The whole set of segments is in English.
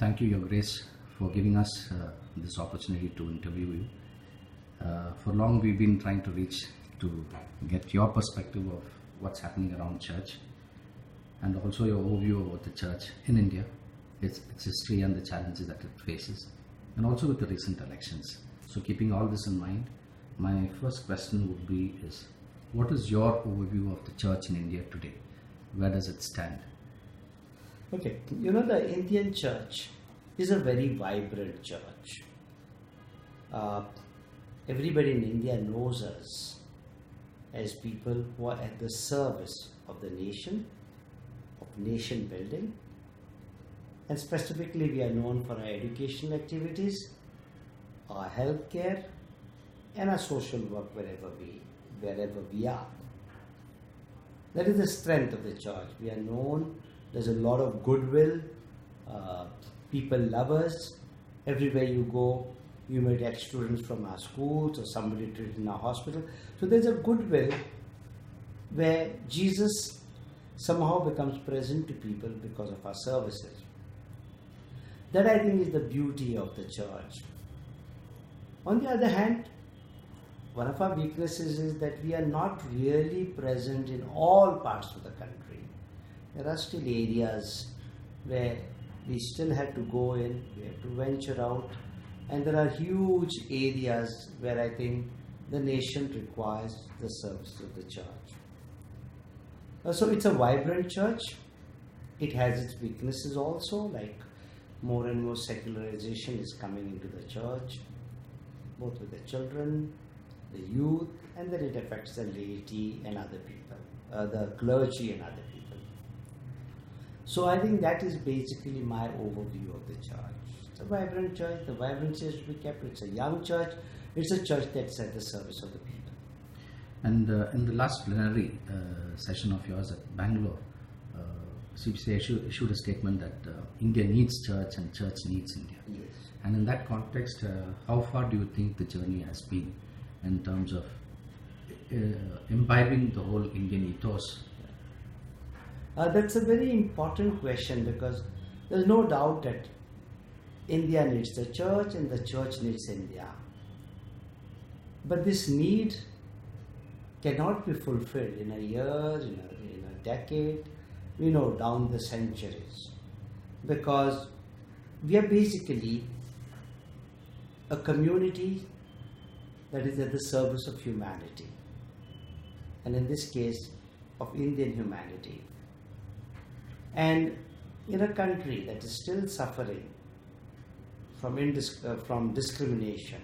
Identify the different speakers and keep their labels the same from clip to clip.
Speaker 1: Thank you, Your Grace, for giving us this opportunity to interview you. For long, we've been trying to reach to get your perspective of what's happening around church and also your overview about the church in India, its history and the challenges that it faces, and also with the recent elections. So keeping all this in mind, my first question would be is, what is your overview of the church in India today? Where does it stand?
Speaker 2: Okay, the Indian church is a very vibrant church. Everybody in India knows us as people who are at the service of the nation, of nation building, and specifically we are known for our educational activities, our healthcare, and our social work wherever we are. That is the strength of the church. We are known, there's a lot of goodwill, people love us. Everywhere you go, you may get students from our schools or somebody treated in our hospital. So there's a goodwill where Jesus somehow becomes present to people because of our services. That, I think, is the beauty of the church. On the other hand, one of our weaknesses is that we are not really present in all parts of the country. There are still areas where we still have to go in, we have to venture out, and there are huge areas where I think the nation requires the service of the church. So it's a vibrant church. It has its weaknesses also, like more and more secularization is coming into the church, both with the children, the youth, and then it affects the laity and other people, the clergy and other people. So I think that is basically my overview of the church. It's a vibrant church, the vibrancy has to be kept, it's a young church, it's a church that's at the service of the people.
Speaker 1: And in the last plenary session of yours at Bangalore, CBCI issued a statement that India needs church and church needs India.
Speaker 2: Yes.
Speaker 1: And in that context, how far do you think the journey has been in terms of imbibing the whole Indian ethos?
Speaker 2: That's a very important question because there's no doubt that India needs the church and the church needs India. But this need cannot be fulfilled in a year, in a decade, down the centuries. Because we are basically a community that is at the service of humanity. And in this case, of Indian humanity. And in a country that is still suffering from discrimination,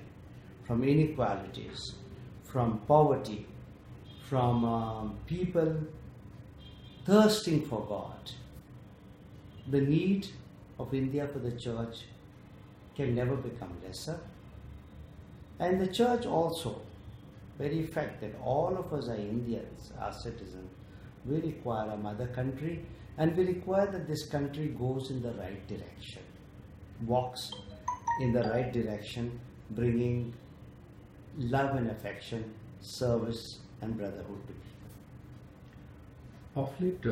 Speaker 2: from inequalities, from poverty, from people thirsting for God, the need of India for the church can never become lesser. And the church also, very fact that all of us are Indians, are citizens, we require a mother country and we require that this country goes in the right direction, walks in the right direction, bringing love and affection, service and brotherhood to people.
Speaker 1: Of late,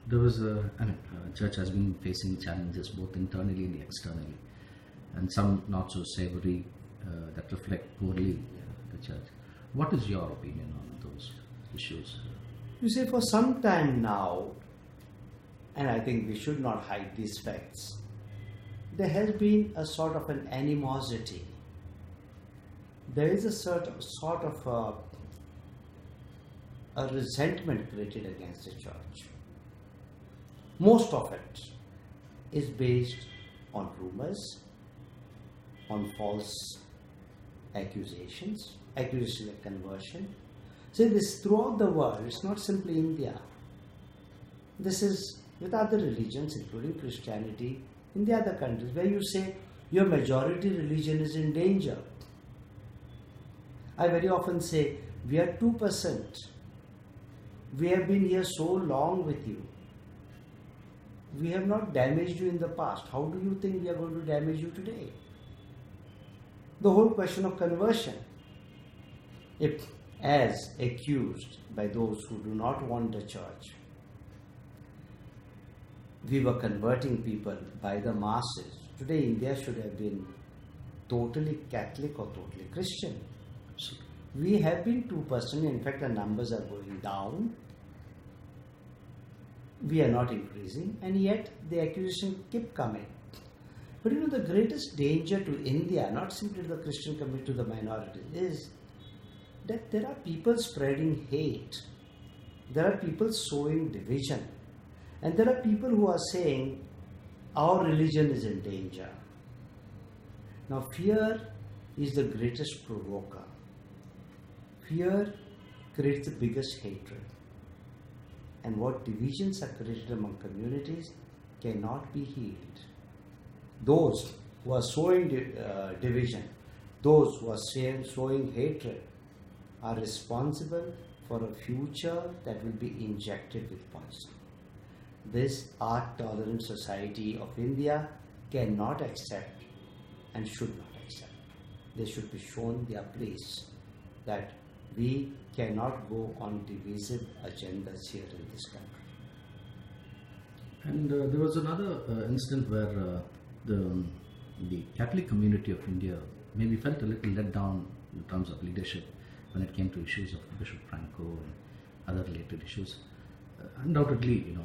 Speaker 1: there was church has been facing challenges both internally and externally, and some not so savory that reflect poorly the church. What is your opinion on those issues?
Speaker 2: You see, for some time now, and I think we should not hide these facts, there has been a sort of an animosity. There is a sort of a resentment created against the church. Most of it is based on rumors, on false accusations of conversion. See, this throughout the world, it's not simply India. This is with other religions, including Christianity, in the other countries, where you say your majority religion is in danger. I very often say, we are 2%. We have been here so long with you. We have not damaged you in the past. How do you think we are going to damage you today? The whole question of conversion, if as accused by those who do not want the church, we were converting people by the masses. Today, India should have been totally Catholic or totally Christian. We have been 2%. In fact, the numbers are going down. We are not increasing, and yet the accusations keep coming. But you know, the greatest danger to India, not simply to the Christian community, to the minority, is that there are people spreading hate. There are people sowing division. And there are people who are saying, our religion is in danger. Now, fear is the greatest provoker. Fear creates the biggest hatred. And what divisions are created among communities cannot be healed. Those who are sowing division, those who are sowing hatred, are responsible for a future that will be injected with poison. This art-tolerant society of India cannot accept and should not accept. They should be shown their place, that we cannot go on divisive agendas here in this country.
Speaker 1: And there was another incident where the Catholic community of India maybe felt a little let down in terms of leadership when it came to issues of Bishop Franco and other related issues. Undoubtedly,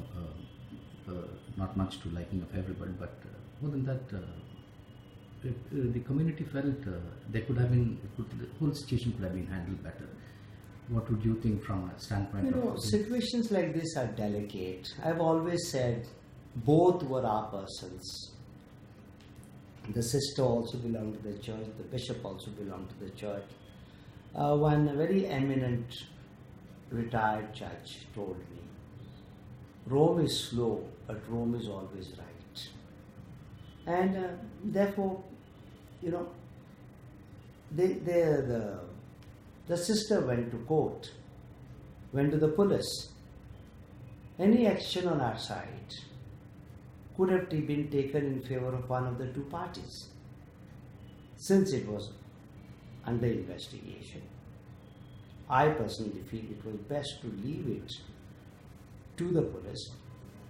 Speaker 1: not much to liking of everybody, but more than that, the community felt there could have been, the whole situation could have been handled better. What would you think from a standpoint of...
Speaker 2: Situations like this are delicate. I've always said both were our persons. The sister also belonged to the church, the bishop also belonged to the church. One very eminent retired judge told me, Rome is slow, but Rome is always right. And therefore, the sister went to court, went to the police. Any action on our side could have been taken in favor of one of the two parties, since it was under investigation. I personally feel it was best to leave it to the police,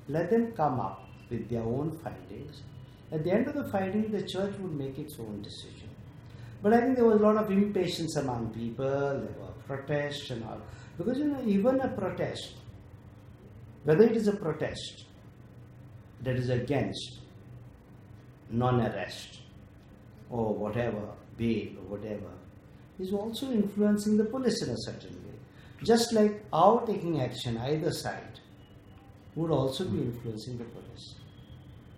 Speaker 2: let them come up with their own findings. At the end of the finding, the church would make its own decision. But I think there was a lot of impatience among people, there were protests and all. Because even a protest, whether it is a protest that is against non-arrest or whatever, bail or whatever, is also influencing the police in a certain way. Just like our taking action either side would also be influencing the police.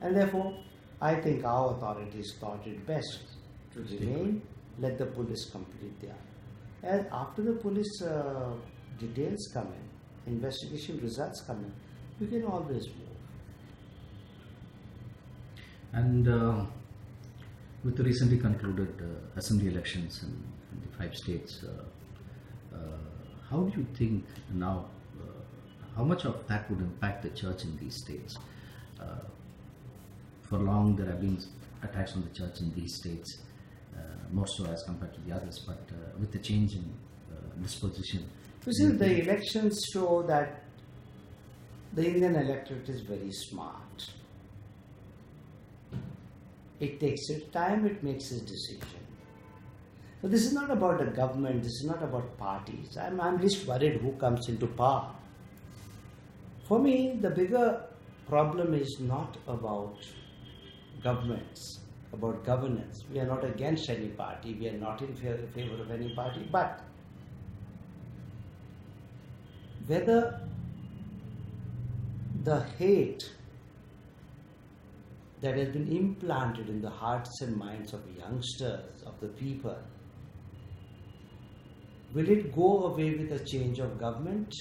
Speaker 2: And therefore, I think our authorities thought it best to remain, let the police complete their. And after the police details come in, investigation results come in, you can always move.
Speaker 1: And with the recently concluded assembly elections in the 5 states, how do you think now, how much of that would impact the church in these states? For long there have been attacks on the church in these states, more so as compared to the others, but with the change in disposition.
Speaker 2: You see, the elections show that the Indian electorate is very smart. It takes its time, it makes its decision. But this is not about the government, this is not about parties. I'm least worried who comes into power. For me, the bigger problem is not about governments, about governance. We are not against any party, we are not in favor of any party, but whether the hate that has been implanted in the hearts and minds of youngsters, of the people, will it go away with a change of government?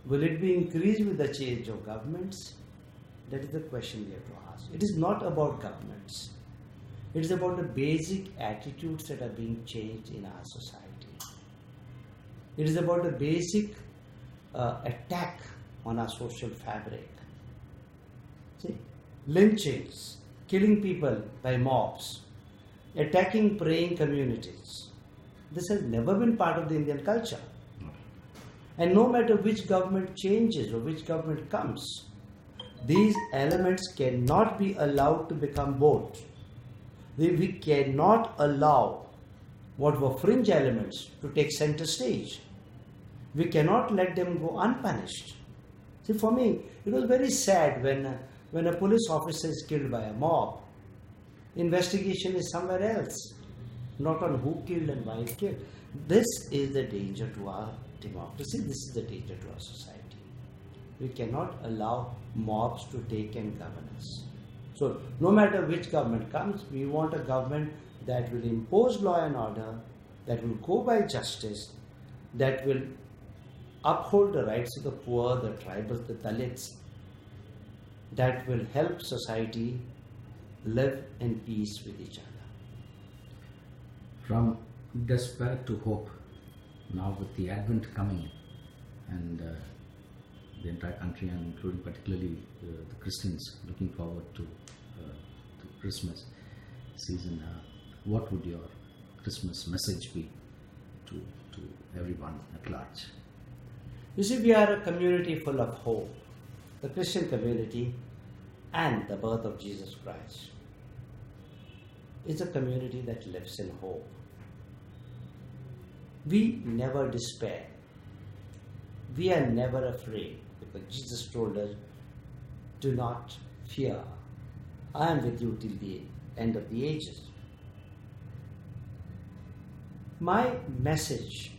Speaker 2: Will it be increased with the change of governments? That is the question we have to ask. It is not about governments. It is about the basic attitudes that are being changed in our society. It is about the basic attack on our social fabric. See, lynchings, killing people by mobs, attacking praying communities. This has never been part of the Indian culture. And no matter which government changes or which government comes, These elements cannot be allowed to become both. We cannot allow what were fringe elements to take center stage. We cannot let them go unpunished. See, for me, it was very sad when a police officer is killed by a mob. Investigation is somewhere else, not on who killed and why killed. This is the danger to our democracy. This is the danger to our society. We cannot allow mobs to take and govern us. So, no matter which government comes, we want a government that will impose law and order, that will go by justice, that will uphold the rights of the poor, the tribals, the Dalits, that will help society live in peace with each other.
Speaker 1: From despair to hope, now with the Advent coming and the entire country, and including particularly the Christians looking forward to the Christmas season, what would your Christmas message be to everyone at large?
Speaker 2: You see, we are a community full of hope. The Christian community and the birth of Jesus Christ is a community that lives in hope. We never despair. We are never afraid, because Jesus told us, do not fear. I am with you till the end of the ages. My message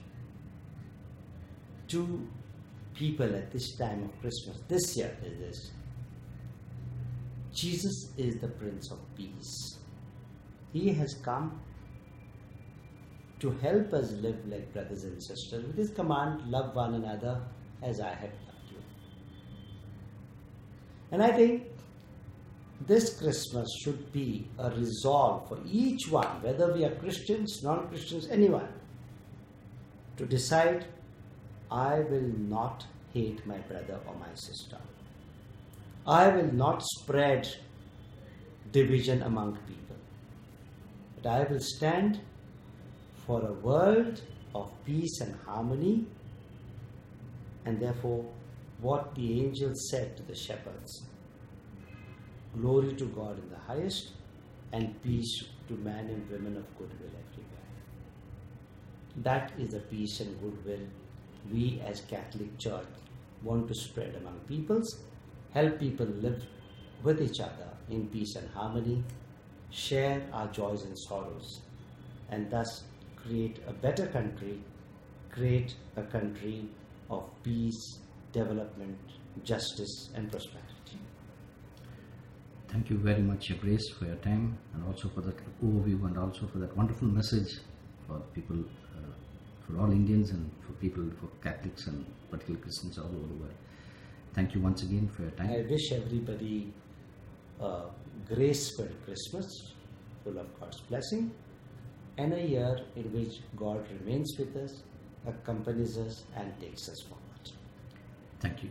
Speaker 2: to people at this time of Christmas, this year, is this: Jesus is the Prince of Peace. He has come to help us live like brothers and sisters with His command, love one another as I have loved you. And I think this Christmas should be a resolve for each one, whether we are Christians, non-Christians, anyone, to decide, I will not hate my brother or my sister. I will not spread division among people. But I will stand for a world of peace and harmony. And therefore, what the angels said to the shepherds, glory to God in the highest, and peace to man and women of goodwill everywhere. That is the peace and goodwill we as Catholic Church want to spread among peoples, help people live with each other in peace and harmony, share our joys and sorrows, and thus create a better country, create a country of peace, development, justice and prosperity.
Speaker 1: Thank you very much, Your Grace, for your time, and also for that overview, and also for that wonderful message for people, for all Indians, and for people, for Catholics and particularly Christians all over the world. Thank you once again for your time.
Speaker 2: I wish everybody a grace-filled Christmas, full of God's blessing, and a year in which God remains with us, accompanies us, and takes us forward.
Speaker 1: Thank you.